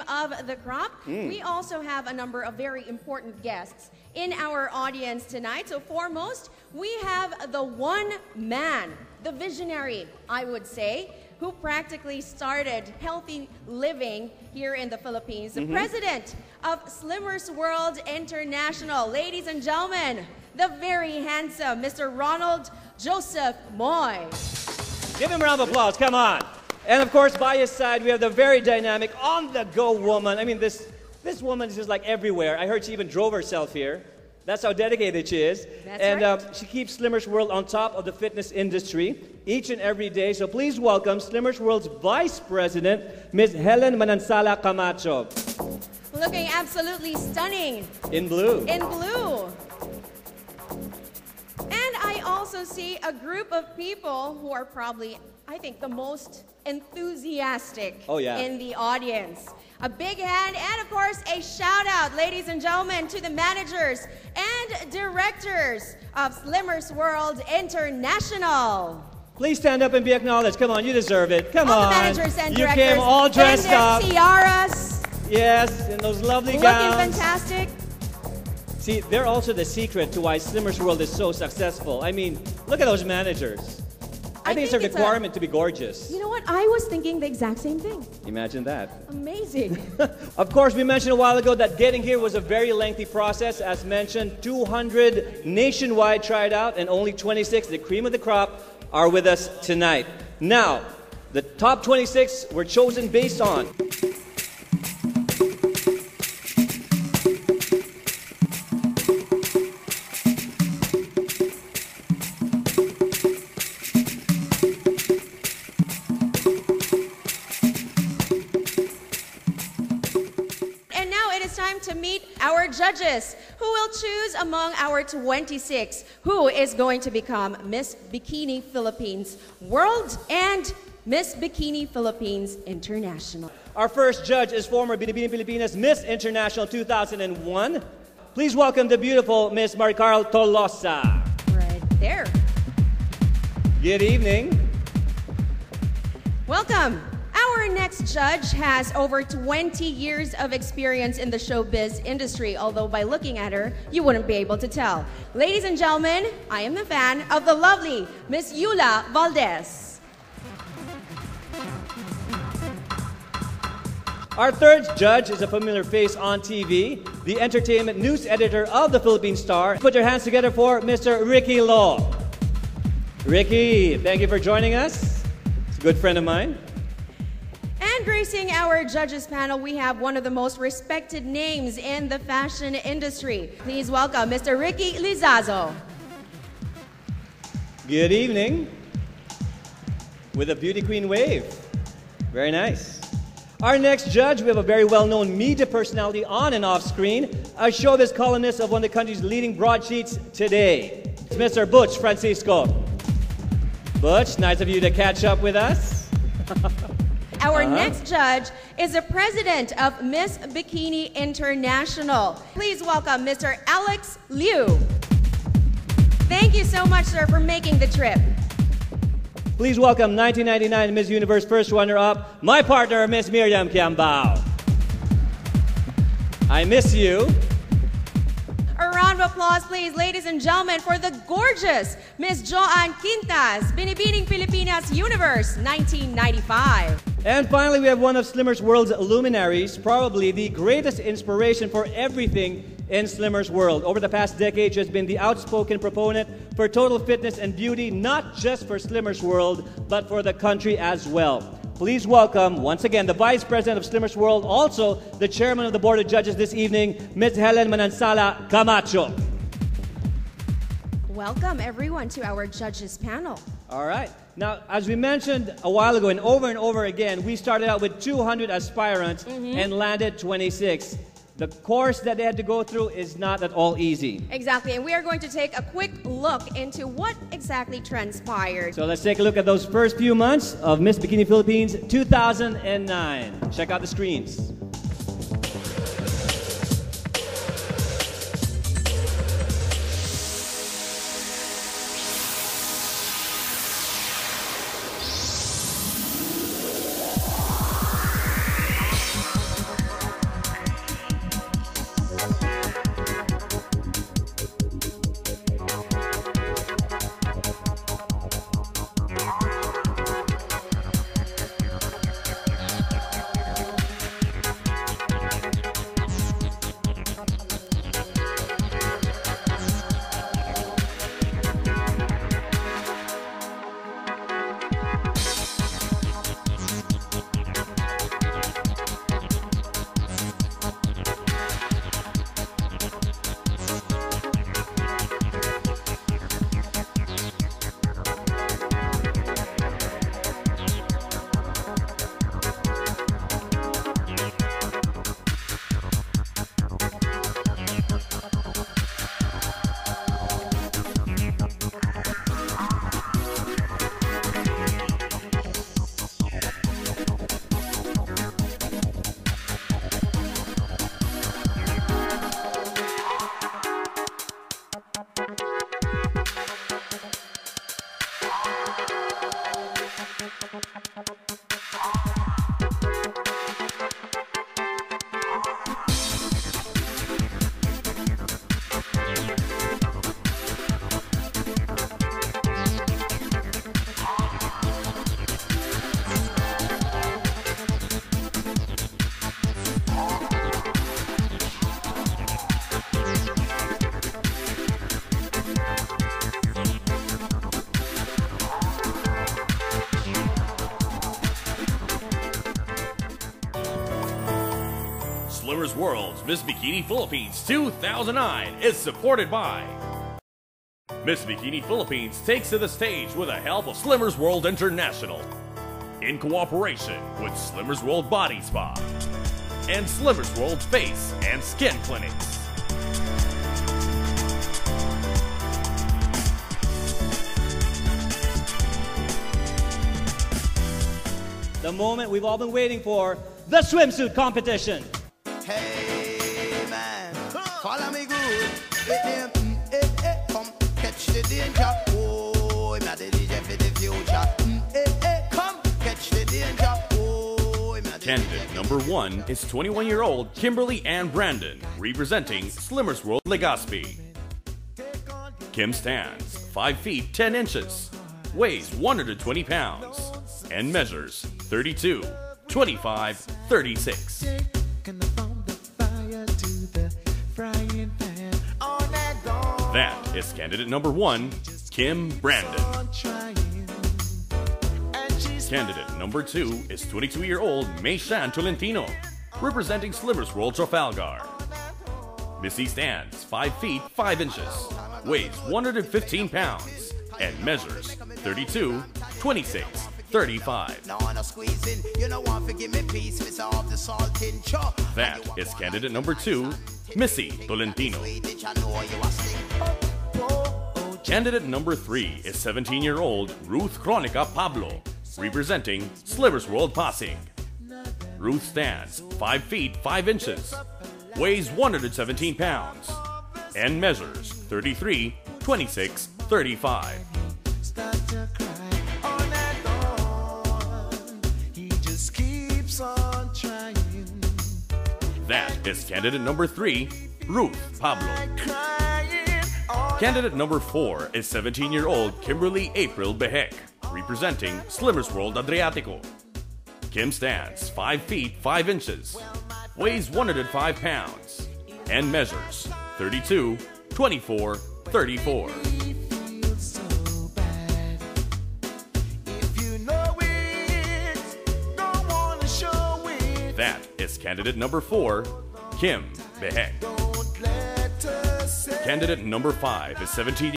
Of the crop. We also have a number of very important guests in our audience tonight. So foremost, we have the one man, the visionary, I would say, who practically started healthy living here in the Philippines. The president of Slimmers World International. Ladies and gentlemen, the very handsome Mr. Ronald Joseph Moy. Give him a round of applause, come on. And of course, by his side, we have the very dynamic, on-the-go woman. I mean, this woman is just like everywhere. I heard she even drove herself here. That's how dedicated she is. That's right. She keeps Slimmers World on top of the fitness industry each and every day. So please welcome Slimmers World's Vice President, Ms. Helen Manansala Camacho. Looking absolutely stunning. In blue. In blue. And I also see a group of people who are probably, I think, the most enthusiastic in the audience. A big hand and, of course, a shout out, ladies and gentlemen, to the managers and directors of Slimmers World International. Please stand up and be acknowledged. Come on, you deserve it. Come on. All the managers and directors. You came all dressed up. Tiaras. Yes, in those lovely gowns. Looking fantastic. See, they're also the secret to why Slimmers World is so successful. I mean, look at those managers. I think it's a requirement to be gorgeous. You know what? I was thinking the exact same thing. Imagine that. Amazing. Of course, we mentioned a while ago that getting here was a very lengthy process. As mentioned, 200 nationwide tried out, and only 26, the cream of the crop, are with us tonight. Now, the top 26 were chosen based on to meet our judges, who will choose among our 26 who is going to become Miss Bikini Philippines World and Miss Bikini Philippines International. Our first judge is former Binibining Pilipinas Miss International 2001. Please welcome the beautiful Miss Maricarl Tolosa. Right there. Good evening. Welcome. Our next judge has over 20 years of experience in the showbiz industry, although by looking at her, you wouldn't be able to tell. Ladies and gentlemen, I am the fan of the lovely Miss Yula Valdez. Our third judge is a familiar face on TV, the entertainment news editor of the Philippine Star. Put your hands together for Mr. Ricky Law. Ricky, thank you for joining us. He's a good friend of mine. And gracing our judges panel, we have one of the most respected names in the fashion industry. Please welcome Mr. Ricky Lizazo. Good evening. With a beauty queen wave. Very nice. Our next judge, we have a very well-known media personality on and off screen, a showbiz columnist of one of the country's leading broadsheets today. It's Mr. Butch Francisco. Butch, nice of you to catch up with us. Our next judge is the president of Miss Bikini International. Please welcome Mr. Alex Liu. Thank you so much, sir, for making the trip. Please welcome 1999 Miss Universe first runner-up, my partner, Miss Miriam Kiambao. I miss you. A round of applause, please, ladies and gentlemen, for the gorgeous Miss Joanne Quintas, Binibining Pilipinas Universe 1995. And finally, we have one of Slimmers World's luminaries, probably the greatest inspiration for everything in Slimmers World. Over the past decade, she has been the outspoken proponent for total fitness and beauty, not just for Slimmers World, but for the country as well. Please welcome, once again, the Vice President of Slimmers World, also the Chairman of the Board of Judges this evening, Ms. Helen Manansala Camacho. Welcome, everyone, to our judges panel. All right. Now, as we mentioned a while ago and over again, we started out with 200 aspirants and landed 26. The course that they had to go through is not at all easy. Exactly, and we are going to take a quick look into what exactly transpired. So let's take a look at those first few months of Miss Bikini Philippines 2009. Check out the screens. Slimmers World's Miss Bikini Philippines 2009 is supported by Miss Bikini Philippines takes to the stage with the help of Slimmers World International in cooperation with Slimmers World Body Spa and Slimmers World Face and Skin Clinics. The moment we've all been waiting for, the swimsuit competition. Hey man, follow me good. Come catch the danger. Oh, I'm not the DJ for the future. Come catch the danger. Oh, I'm not the Candidate number 1 is 21-year-old Kimberly Ann Brandon, representing Slimmers World Legazpi. Kim stands 5 feet 10 inches, weighs 120 pounds, and measures 32, 25, 36. That is candidate number 1, Kim Brandon. Candidate number 2 is 22-year-old Mayshan Tolentino, representing Slimmers World Trafalgar. Missy stands 5 feet 5 inches, weighs 115 pounds, and measures 32, 26, 35. That is candidate number 2, Missy Tolentino. Candidate number 3 is 17-year-old Ruth Chronica Pablo, representing Slimmers World Pasig. Ruth stands 5 feet 5 inches, weighs 117 pounds, and measures 33, 26, 35. That is candidate number 3, Ruth Pablo. Candidate number 4 is 17-year-old Kimberly April Behek, representing Slimmers World Adriatico. Kim stands 5 feet 5 inches, weighs 105 pounds, and measures 32, 24, 34. That is candidate number 4, Kim Behek. Candidate number 5 is 17